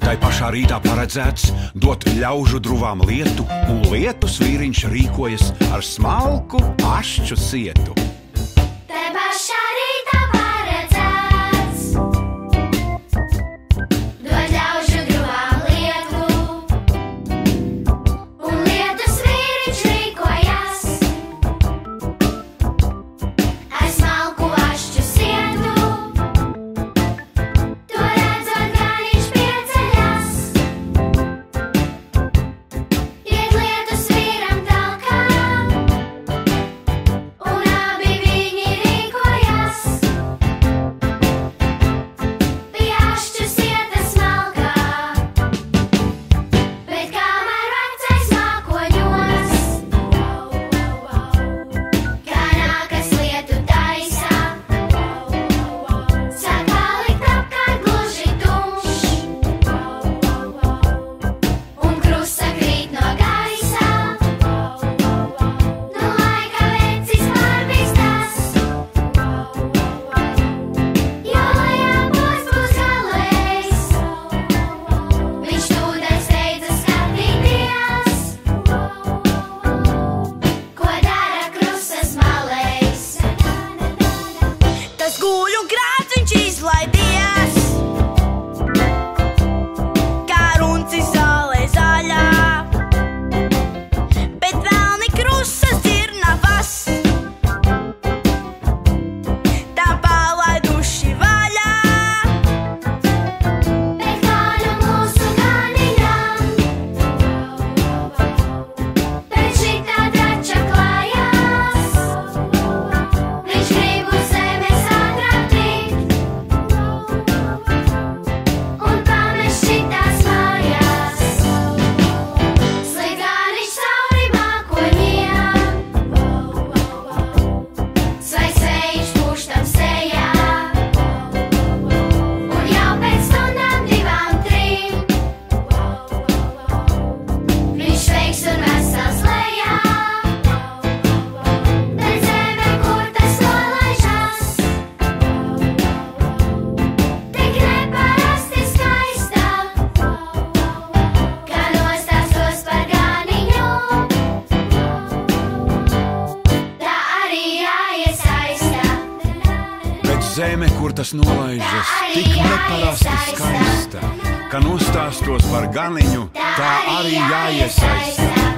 Tai pašā rītā paredzēts dot ļaužu druvām lietu, un lietus vīriņš rīkojas ar smalku ašķu sietu. Tai pašā rītā paredzēts dot ļaužu druvām lietu, un lietus vīriņš rīkojas ar smalku ašķu sietu. To redzot, ganiņš pieceļas, iet lietus vīram talkā, un abi viņi rīkojas pie ašķu sietas smalkā. Bet kamēr vecais mākoņos, kā nākas lietu taisā, sāk palikt apkārt gluži tumšs, un krusta krīt no gaisā. Nu laika vecis pārbīstās, jo lejā būs galējs. Viņš tūdaļ steidzas skatīties, ko dara krustas malējs. Tas guļ un krāts viņš izlaidījās, kā runcis zālē zaļā, bet velni krustas dzirnavas tam palaiduši vaļā. Bet kā nu mūsu ganiņam pēc šitā drača klājās, viņš grib uz zemes ātrāk tikt un pamest šitās mājās. Slīd ganiņš cauri mākoņiem, svaigs vējš pūš tam sejā, un jau pēc stundām 2, 3 viņš sveiks un vesels lejā. Bet zeme, kur tas nolaižas, tik neparasti skaista, kā nostāstos par ganiņu, tā arī jāiesaista. Bet zeme, kur tas nolaižas, tik neparasti skaista, ka nostāstos par ganiņu, tā arī jāiesaista.